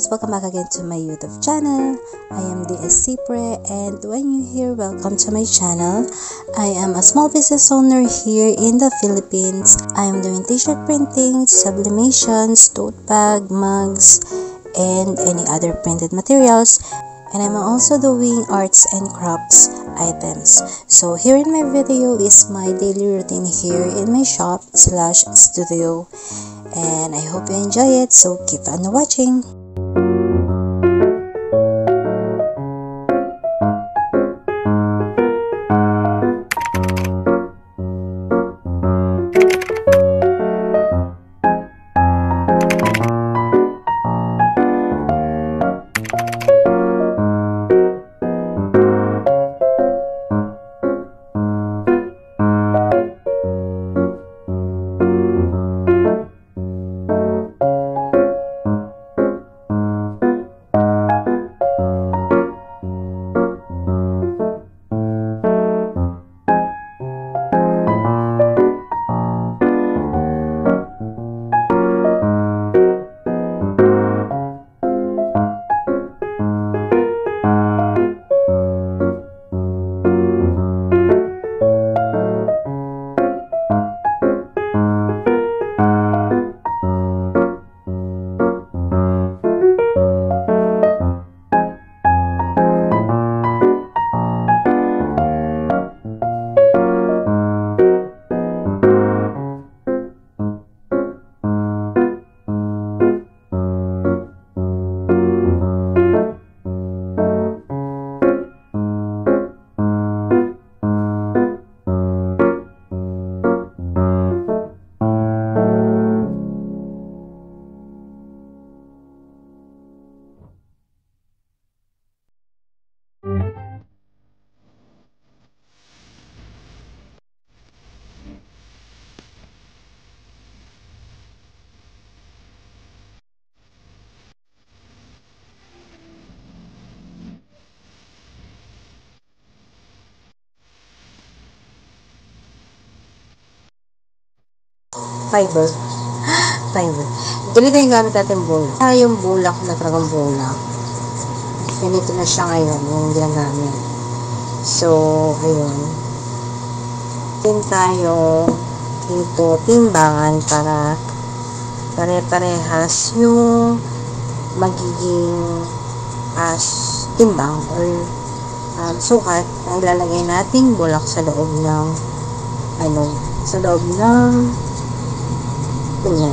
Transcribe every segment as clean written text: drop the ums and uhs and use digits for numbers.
loves, welcome back again to my YouTube channel. I am DS Cipre, and when you hear welcome to my channel, I am a small business owner here in the Philippines. I am doing t-shirt printing, sublimations, tote bag, mugs, and any other printed materials. And I'm also doing arts and crafts items. So here in my video is my daily routine here in my shop/studio. And I hope you enjoy it, so keep on watching. Fiber. Ganito yung gamit natin bulak. Yung bulak na talagang bulak. Ganito na siya ngayon, yung ginagamit. So, ayun. Tin tayo dito timbangan para pare-parehas yung magiging timbang or sukat na ilalagay nating bulak sa loob ng ganyan.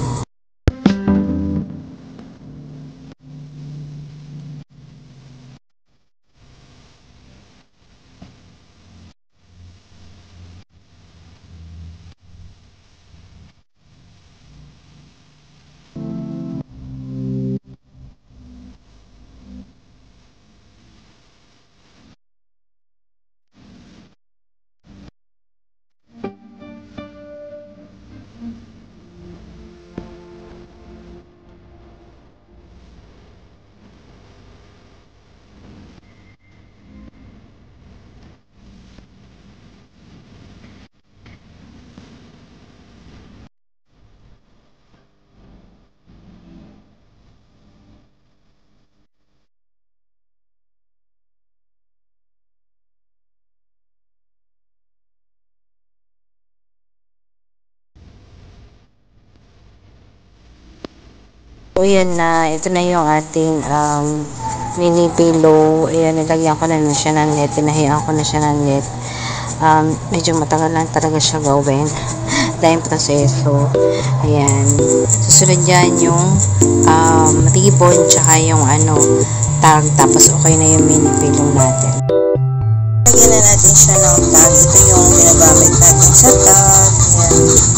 So, yan na. Ito na yung ating mini pillow. Ayan, nilagyan ko na siya ng net. Tinahian ko na siya ng net. Medyo matagal lang talaga siya gawin. Dahil proseso. Ayan. Susunod dyan yung ribbon tsaka yung tag. Tapos okay na yung mini pillow natin. Lagyan na natin siya ng tag. Ito yung ginagamit natin sa tag. Ayan.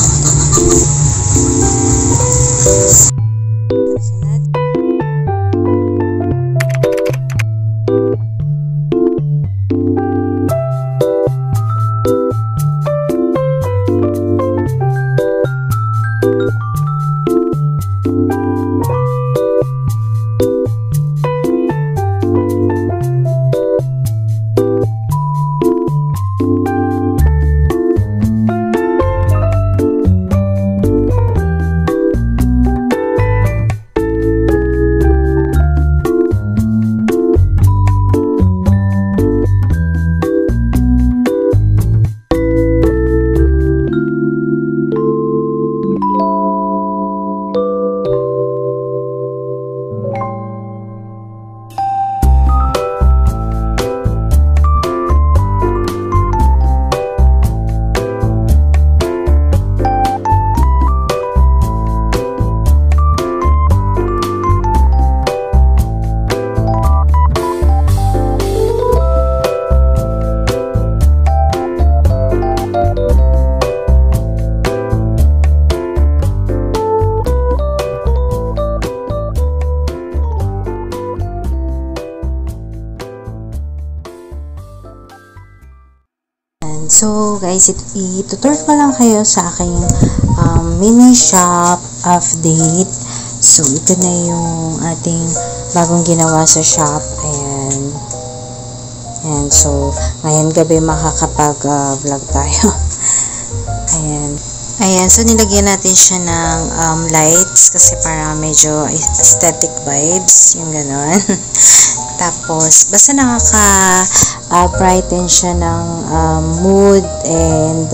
Ayan. So, guys, itutur ko lang kayo sa aking mini shop update. So, ito na yung ating bagong ginawa sa shop. Ayan. Ayan. So, ngayon gabi makakapag-vlog tayo. Ayan. Ayan. So, nilagyan natin siya ng lights kasi para medyo aesthetic vibes. Yung ganon. Tapos, basta brighten siya ng mood and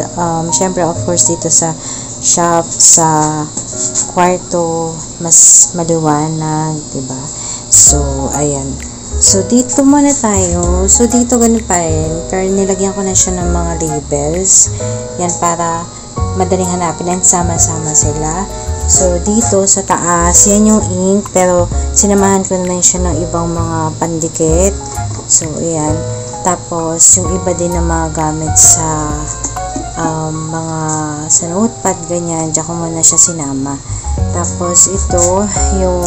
syempre of course dito sa shop, sa kwarto, mas maliwanag, diba? So, ayan. So, dito muna tayo. So, dito ganun pa rin. Pero nilagyan ko na siya ng mga labels. Yan, para madaling hanapin and sama-sama sila. So, dito sa taas, yan yung ink. Pero, sinamahan ko na siya ng ibang mga pandikit. So, ayan. Tapos, yung iba din na mga gamit sa mga sa notepad, ganyan. Diyan ko muna siya sinama. Tapos, ito, yung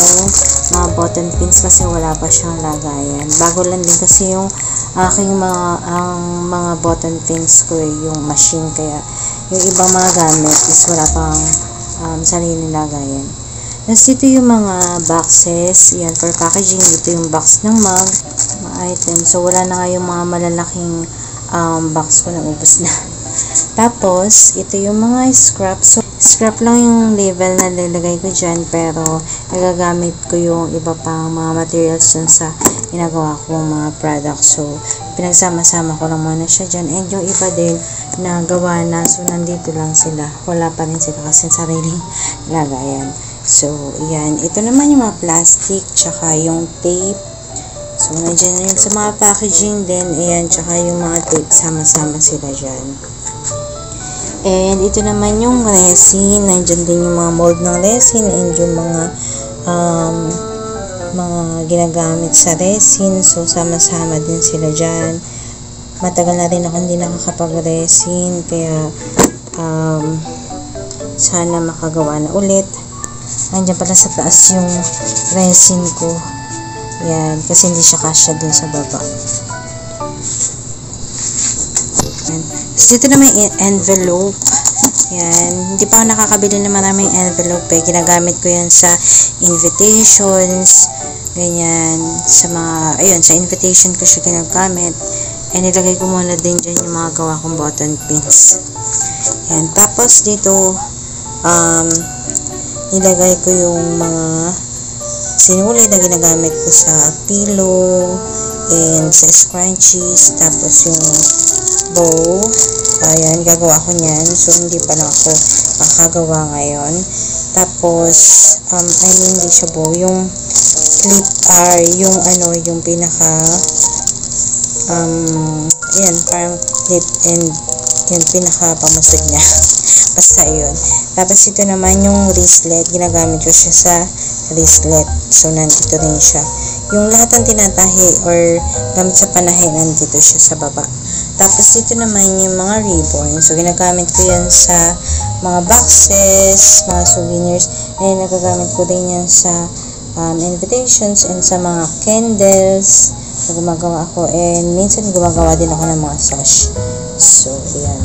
mga button pins kasi wala pa siyang lagayan. Bago lang din kasi yung aking mga button pins ko, yung machine. Kaya, yung ibang mga gamit is wala pang sarili lagayan. Tapos, dito yung mga boxes. Yan, for packaging. Dito yung box ng mug, mga items. So, wala na nga yung mga malalaking box ko na ubos na. Tapos, ito yung mga scrap. So, scrap lang yung label na lalagay ko dyan, pero nagagamit ko yung iba pang mga materials dyan sa ginagawa kong mga products. So, pinagsama-sama ko lang muna siya dyan. And yung iba din na gawa na, so nandito lang sila. Wala pa rin sila kasi sariling lagayan. So, yan. Ito naman yung mga plastic, tsaka yung tape. So, nandiyan yung sa mga packaging din. Ayan, tsaka yung mga tape, sama-sama sila dyan. And ito naman yung resin. Nandiyan din yung mga mold ng resin and yung mga ginagamit sa resin. So, sama-sama din sila dyan. Matagal na rin ako hindi nakakapag-resin. Kaya, sana makagawa na ulit. Nandiyan pala sa taas yung resin ko. Yan. Kasi hindi siya kasya dun sa baba. Yan. So, dito naman yung envelope. Yan. Hindi pa ako nakakabili ng maraming envelope eh. Ginagamit ko yan sa invitations. Ganyan. Sa mga, ayun, sa invitation ko siya ginagamit. And nilagay ko muna din dyan yung mga gawa kong button pins. Yan. Tapos dito, nilagay ko yung mga sinulid na ginagamit ko sa pillow and sa scrunchies. Tapos yung bow. Ayan, gagawa ko niyan. So, hindi pa lang ako makagawa ngayon. Tapos, hindi siya bow. Yung clip yung yung pinaka ayan, parang clip and yung pinaka pamusod niya. Basta yun. Tapos, ito naman yung wristlet. Ginagamit ko siya sa wristlet. So, nandito rin siya. Yung lahat ng tinatahi or gamit sa panahe, nandito siya sa baba. Tapos, dito naman yung mga ribbon. So, ginagamit ko yan sa mga boxes, mga souvenirs. And, nagagamit ko rin yan sa invitations and sa mga candles na gumagawa ako. And, minsan gumagawa din ako ng mga sash. So, yan.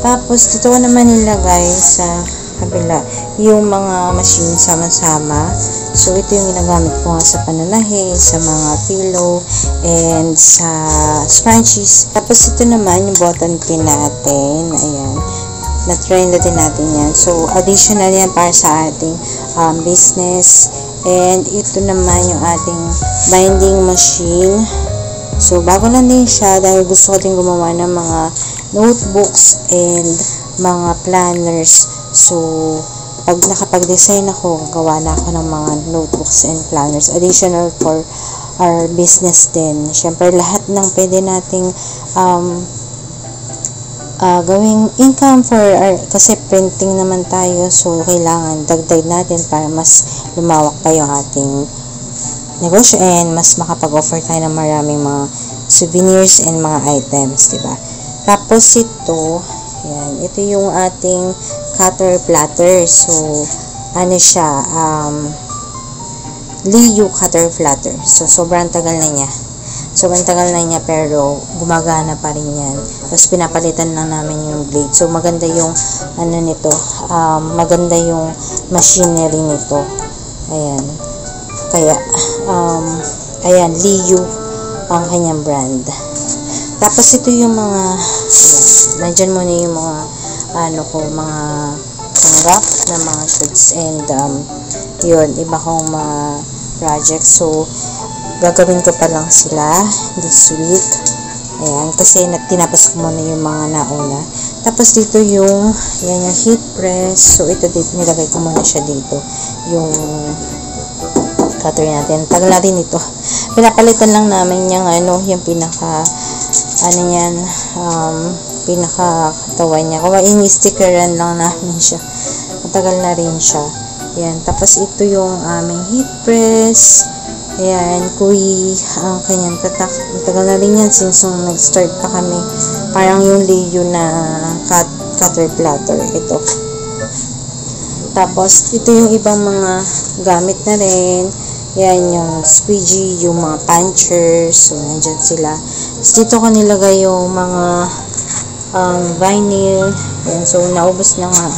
Tapos, dito ko naman nilagay sa kabila yung mga machine sama-sama. So, ito yung ginagamit ko nga sa pananahe, sa mga pillow, and sa scrunchies. Tapos, ito naman yung button pin natin. Ayan. Na-try na din natin yan. So, additional yan para sa ating business. And, ito naman yung ating binding machine. So, bago lang din siya dahil gusto ko din gumawa ng mga notebooks and mga planners. So, pag nakapag-design ako, gawa na ako ng mga notebooks and planners. Additional for our business din. Siyempre, lahat ng pwede nating gawing income for our, kasi printing naman tayo. So, kailangan dagdag natin para mas lumawak pa yung ating negosyo and mas makapag-offer tayo ng maraming mga souvenirs and mga items, diba? Tapos, yan, ito yung ating cutter platter. So, ano siya, Liu cutter platter. So, sobrang tagal na niya. So, ang tagal na niya pero gumagana pa rin yan. Tapos, pinapalitan lang namin yung blade. So, maganda yung ano nito. Maganda yung machinery nito. Ayan. Kaya, ayan, Liu ang kanyang brand. Tapos, ito yung mga, ayan, nandyan muna yung mga, mga tanggap na mga shirts and, yun, iba kong mga projects. So, gagawin ko pa lang sila this week. Ayan, kasi tinapos ko muna yung mga nauna. Tapos, dito yung, yan yung heat press. So, ito dito, nilagay ko muna siya dito. Yung cutter natin. Tagal na rin ito. Pinapalitan lang namin yung pinaka, pinaka katawan niya. Kung ini-stickeran lang namin siya. Matagal na rin siya. Ayan. Tapos, ito yung aming heat press. Ayan. Ang kanyang tatak. Matagal na rin yan since nag-start pa kami. Parang yung Liu na cutter platter. Ito. Tapos, ito yung ibang mga gamit na rin. Yan, yung squeegee, yung mga punchers. So, nandyan sila. Tapos, dito ko nilagay yung mga vinyl. Yan, so, naubos na nga.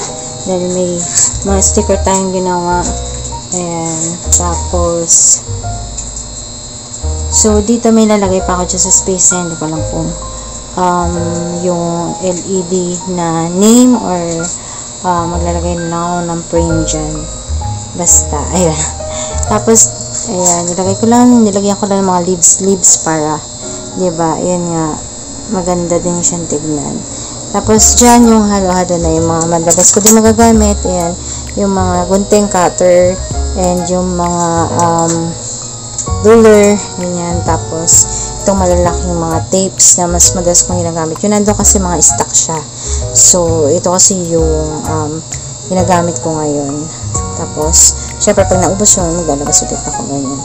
Dahil may mga sticker tayong ginawa. Ayan. Tapos, so, dito may lalagay pa ako dyan sa space na hindi ko lang kung yung LED na name or maglalagay na ako ng frame dyan. Basta, ayan. Tapos, ayan, nilagyan ko lang ng mga leaves para, diba, ayan nga, maganda din siyang tignan. Tapos, dyan yung halo-halo na yung mga madalas ko din magagamit, ayan, yung mga gunting cutter, and yung mga, ruler, ganyan. Tapos, itong malalaking mga tapes na mas madalas kong ginagamit. Yun, nandun kasi mga stock siya. So, ito kasi yung, ginagamit ko ngayon. Tapos, syempre, pag naubos yun, maglalabas ulit ako ganyan.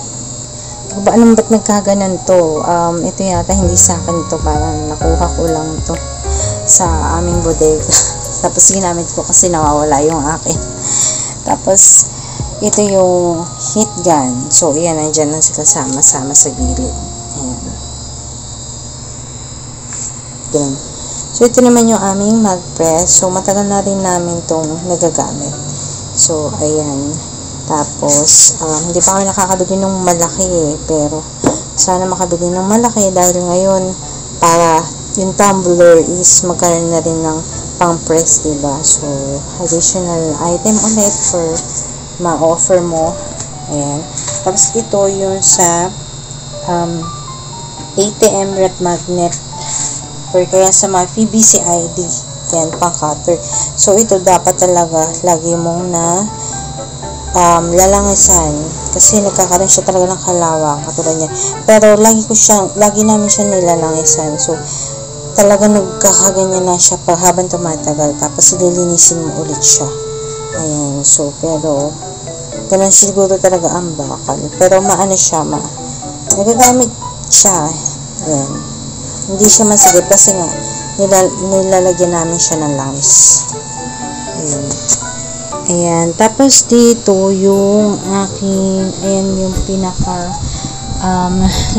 Ba't nagkaganan to? Ito yata, hindi sa akin to. Parang nakuha ko lang to sa aming bodega. Tapos, ginamit ko kasi nawawala yung akin. Tapos, ito yung heat gun. So, yan, nandyan lang sila sama-sama sa gilid. Ayan. Ganun. So, ito naman yung aming mag press. So, matagal na rin namin tong nagagamit. So, ayan. Tapos, hindi pa kami nakakabili ng malaki pero sana makabili ng malaki dahil ngayon, para yung tumbler is magkaroon na rin ng pang-press, diba? So, additional item ulit for ma-offer mo. Ayan. Tapos, ito yung sa ATM rep magnet or kaya sa mga PBCID. Yan, pang-cutter. So, ito dapat talaga lagi mong na lalangisan kasi nagkakaroon siya talaga ng kalawang katulad niya. Pero lagi namin siya nilalangisan. So, talaga nagkakaganyan na siya habang tumatagal. Tapos, lilinisin mo ulit siya. Ayan. So, pero ganun siguro talaga ang bakal. Pero maano siya, nagagamit siya. Ayan. Hindi siya masigit kasi nga nilalagyan namin siya ng langis. Ayan. Ayan. Tapos dito yung aking, ayan yung pinaka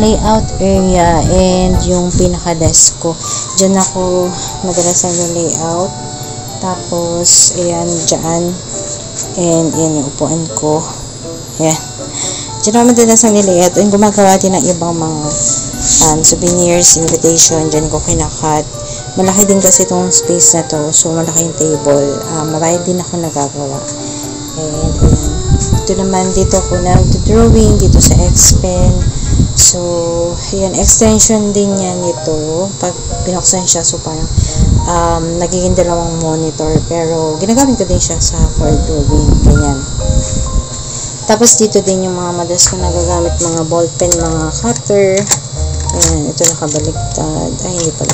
layout area and yung pinaka desk ko. Diyan ako madalas yung layout. Tapos, ayan, dyan. And, ayan yung upuan ko. Ayan. Diyan ako madalas ang layout. And gumagawa din ng ibang mga souvenirs, invitation. Diyan ko kinakat. Malaki din kasi itong space na to. So, malaki yung table. Marami din ako nagagawa. And, ayan. Ito naman, dito ko nag-drawing. Dito sa X-Pen. So, ayan. Extension din yan ito. Pag binuksan siya, so parang nagiging dalawang monitor. Pero, ginagamit ko din siya sa for drawing. Ganyan. Tapos, dito din yung mga madalas ko nagagamit. Mga ballpen, mga cutter. Ayan. Ito nakabaliktad. Ay, hindi pala.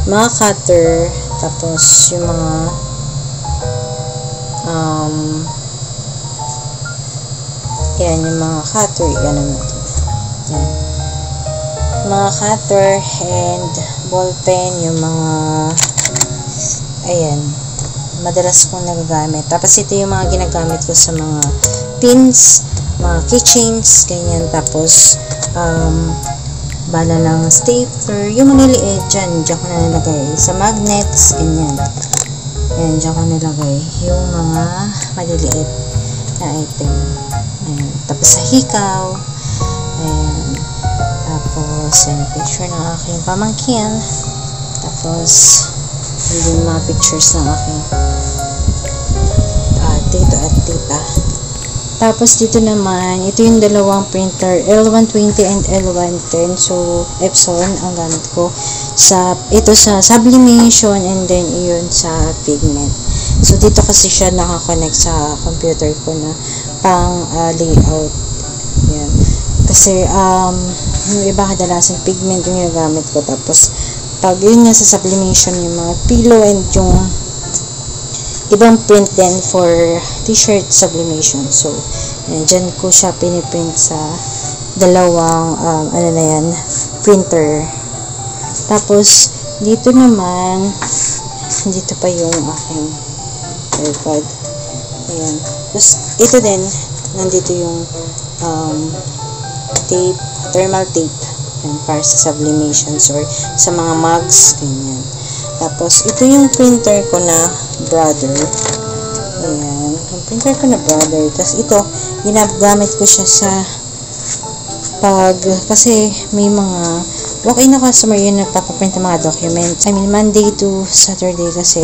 Mga cutter, tapos yung mga yan, yung mga cutter, yan natin. Yan. Mga cutter and ballpen, yung mga ayan, madalas kong nagagamit. Tapos ito yung mga ginagamit ko sa mga pins, mga keychains, ganyan. Tapos bala ng stapler, yung maliliit dyan ko na nilagay. Sa magnets, ganyan. Ayan, dyan ko nilagay yung mga maliliit na item. Ayan. Tapos sa hikaw, ayan. Tapos, ayan, picture ng aking pamangkin. Tapos, yung mga pictures ng aking tito at tita. Tapos dito naman, ito yung dalawang printer, L120 and L110. So, Epson ang gamit ko. Ito sa sublimation and then iyon sa pigment. So, dito kasi siya nakakonect sa computer ko na pang layout. Yan. Kasi, yung iba kadalasan pigment yung ginagamit ko. Tapos, pag yun nga sa sublimation, yung mga pillow and yung ibang print din for t-shirt sublimation. So, dyan ko siya piniprint sa dalawang, printer. Tapos, dito naman, dito pa yung aking tripod. Ayan. Tapos, ito din, nandito yung tape, thermal tape. Ayan, para sa sublimations or sa mga mugs, ganyan. Tapos, ito yung printer ko na Brother. Ayan. Yung printer ko na Brother. Tapos, ito, ginagamit ko siya sa kasi may mga walk-in na customer yun nagpapaprint ng mga documents. I mean, Monday to Saturday kasi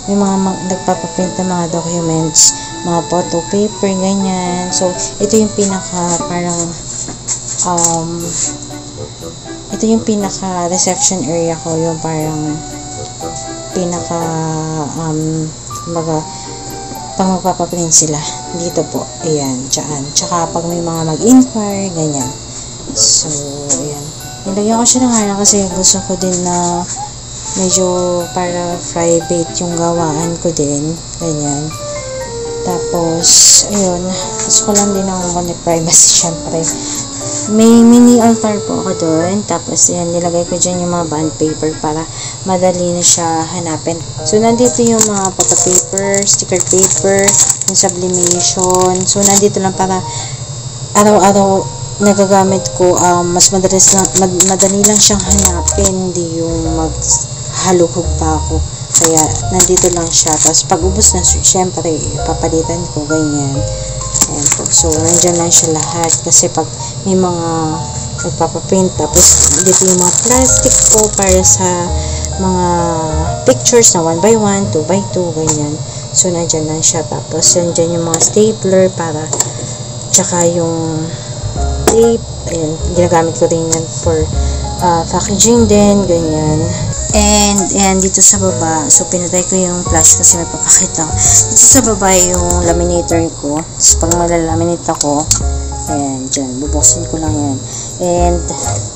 may mga nagpapaprint ng mga documents, mga photo paper, ganyan. So, ito yung ito yung pinaka reception area ko, yung parang pinaka pag magpapaprint sila dito po, ayan, dyan. Tsaka pag may mga mag-inquire, ganyan. So, ayan, nilagyan ko siya ng harang kasi gusto ko din na medyo para private yung gawaan ko din, ganyan. Tapos, ayun, gusto ko lang din ng privacy, syempre. May mini altar po ako doon. Tapos, yan, nilagay ko dyan yung mga bond paper para madali na siya hanapin. So, nandito yung mga photo paper, sticker paper, yung sublimation. So, nandito lang para araw-araw nagagamit ko. Mas madali lang siyang hanapin. Hindi yung maghalukog pa ako. Kaya, nandito lang siya. Tapos, pag ubos na, syempre, papalitan ko, ganyan. Ayan po. So, nandyan lang siya lahat. Kasi pag may mga nagpapaprint, tapos dito yung mga plastic po para sa mga pictures na 1x1, 2x2, ganyan. So, nandyan lang siya. Tapos, nandyan yung mga stapler para, tsaka yung tape. Ayan, ginagamit ko rin yan for packaging din, ganyan. And dito sa baba, so pinatay ko yung flash kasi may papakita. Dito sa baba yung laminator ko. So pag malalaminate ako, ayan, dyan, bubuksin ko lang yan. And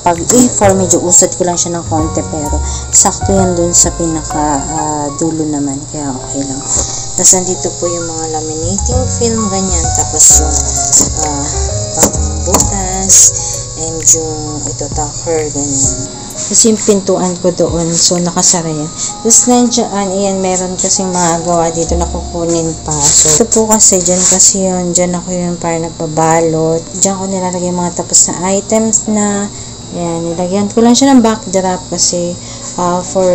pag A4, medyo usad ko lang siya ng konti, pero sakto yan dun sa pinaka dulo naman, kaya okay lang. Tapos nandito po yung mga laminating film, ganyan. Tapos yung pangbutas, and yung ito, tacker, ganyan. Kasi yung pintuan ko doon, so nakasara yan. Tapos nandiyan, ayan, meron kasing mga gawa dito na kukunin pa. So, ito po kasi, dyan kasi yun, dyan ako yung parang nagbabalot. Dyan ko nilalagay mga tapos na items na, ayan, nilagyan ko lang siya ng backdrop kasi, for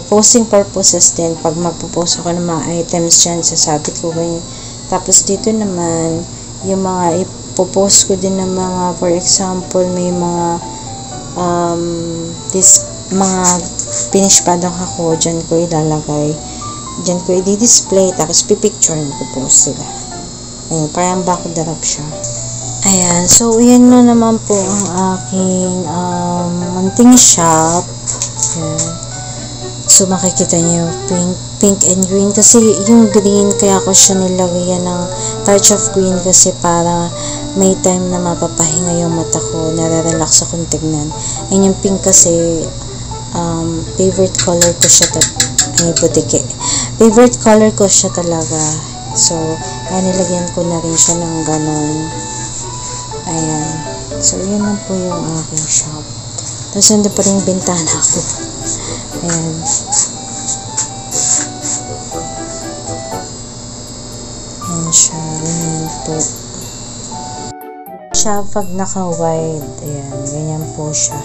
posting purposes din, pag magpo-post ako ng mga items dyan, sasabit ko ganyan. Tapos dito naman, yung mga ipopost ko din ng mga, for example, may mga mga finished product ako, dyan ko ilalagay, dyan ko i-display, tapos pipicture ko post sila. Ayan, parang backdrop siya. Ayan, so yan na naman po ang aking munting shop. Ayan. So makikita niyo pink and green kasi yung green, kaya ko siya nilagyan ng touch of green kasi para may time na mapapahinga yung mata ko, nare-relax akong tignan. And yung pink kasi favorite color ko siya favorite color ko siya talaga. So nilagyan ko na rin siya ng ganon. Ayan, so yun lang po yung aking shop. Tapos nandun pa rin yung bintana ko. Ayan. Ayan siya. Ayan po. siya pag naka-wide. Ayan, ganyan po siya.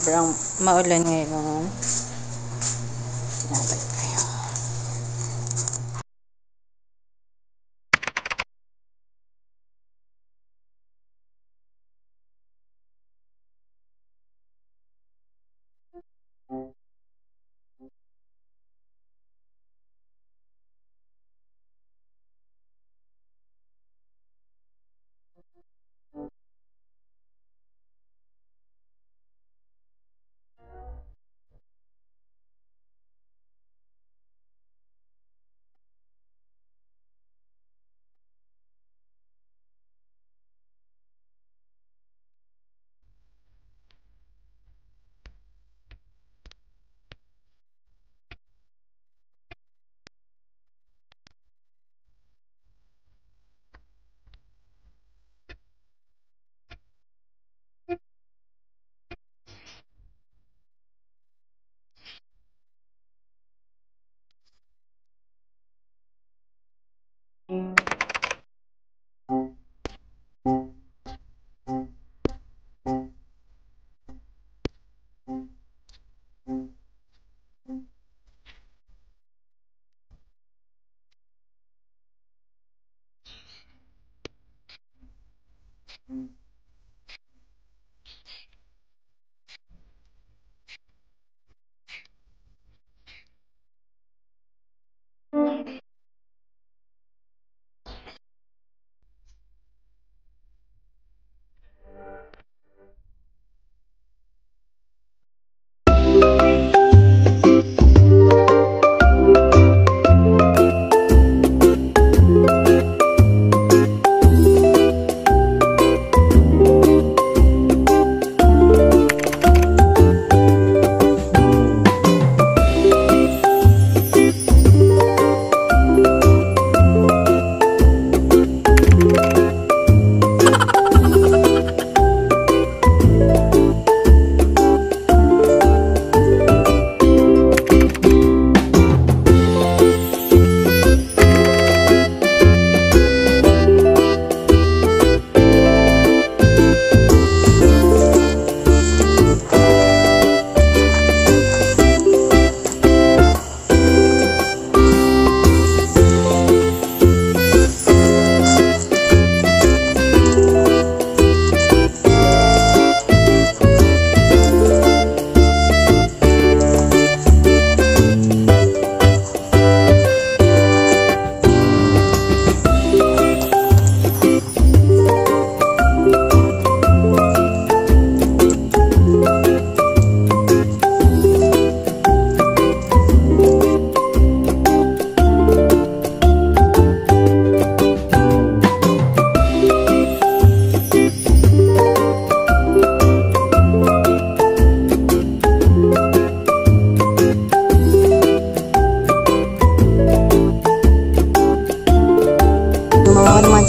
sobrang maulan ngayon. Nabay kayo.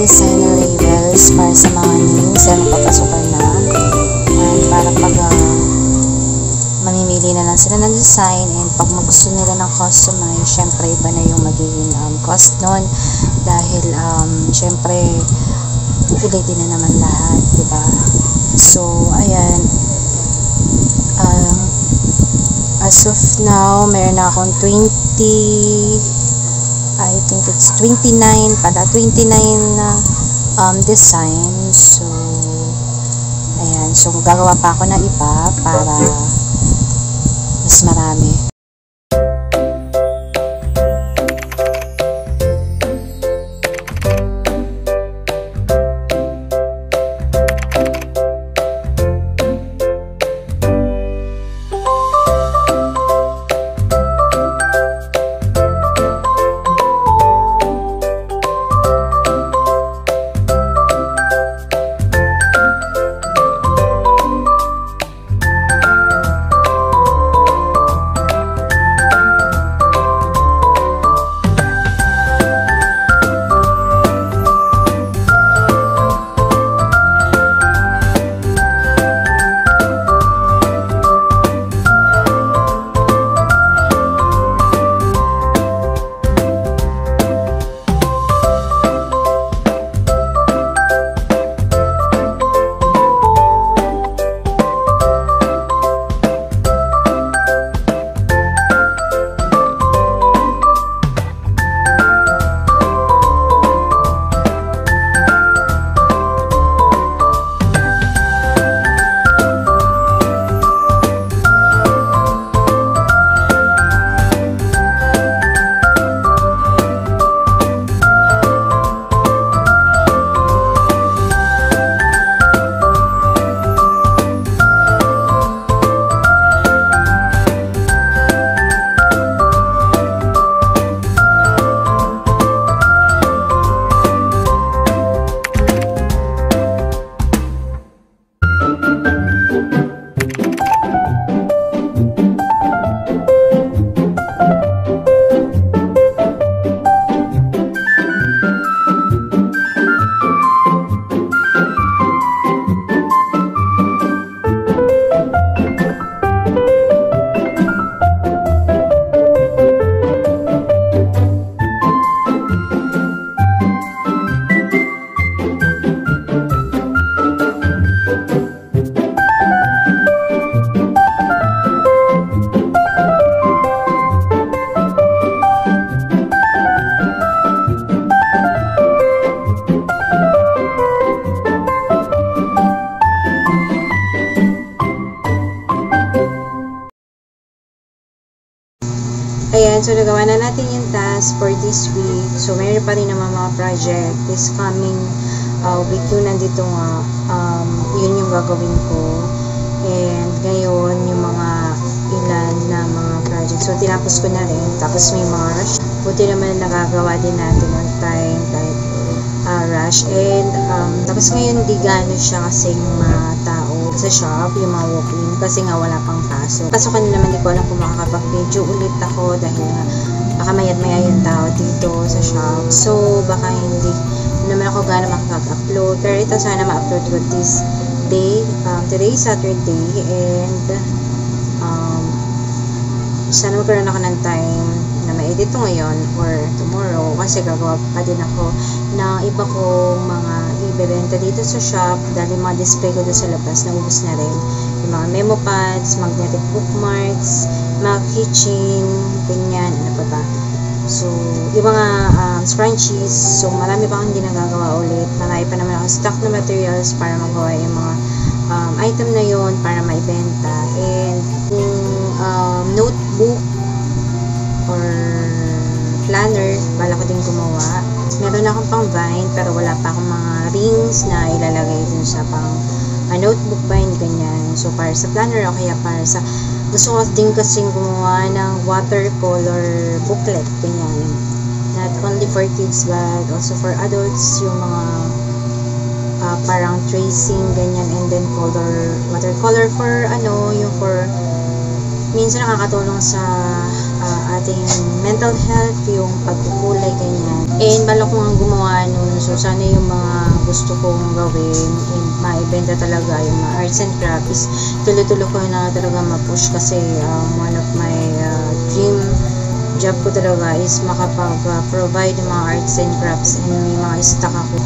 Designer labels para sa mga nails na napapasukan na, and para pag mamimili na lang sila ng design, and pag gusto nila ng customize, syempre iba na yung magiging cost nun, dahil syempre ulitin na naman lahat, diba? So ayan, as of now meron na akong 20, I think it's 29 pala, 29 designs. So ayan, so gagawa pa ako ng iba para mas marami. So, nagawa na natin yung task for this week. So, mayroon pa rin naman mga project. This coming week yun, nandito nga, yun yung gagawin ko. And ngayon, yung mga ilan na mga project. So, tinapos ko na rin. Tapos may mga rush. Buti naman nagagawa din natin on time kahit rush. And tapos ngayon, di gano'n siya kasing mga tao sa shop, yung mga walk-in, kasi nga wala pang pasok. Pasokan na naman, di ko alam kung makakapag-video ulit ako dahil nga baka mayat-maya yung tao dito sa shop. So, baka hindi naman ako gano'n makakag-upload. Pero ito sana ma-upload ko this day. Today is Saturday and sana magkaroon ako ng time na ma-edit to ngayon or tomorrow kasi gagawa pa din ako ng iba kong mga ibebenta dito sa shop dahil yung mga display ko doon sa labas naubos na rin. Yung mga memo pads, magnetic bookmarks, mga keychain, ganyan, ano pa ba. So, yung mga scrunchies, so marami pa akong hindi nagagawa ulit. Marami pa naman ako stock na materials para magawa yung mga item na yon para maibenta. And yung notebook or planner, bala ko din gumawa. Meron akong pang vine pero wala pa akong mga rings na ilalagay dun sa pang notebook vine, ganyan. So, para sa planner o kaya para sa gusto ko din kasing gumawa ng watercolor booklet, ganyan. Not only for kids but also for adults, yung mga parang tracing, ganyan, and then watercolor for yung for minsan nakakatulong sa ating mental health, yung pagkukulay, ganyan. And bala ko nga gumawa nun, so sana yung mga gusto kong gawin and maibenta talaga yung mga arts and crafts, tuloy-tuloy ko na talaga ma-push kasi one of my dream job ko talaga is makapag-provide ng mga arts and crafts and may mga stock ako.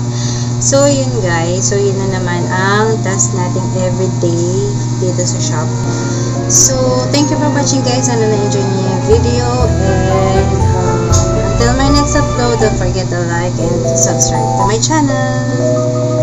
So, yun guys. So, yun na naman ang task natin everyday dito sa shop. So, thank you for watching guys. Sana na-enjoy niyo yung video. And until my next upload, don't forget to like and to subscribe to my channel.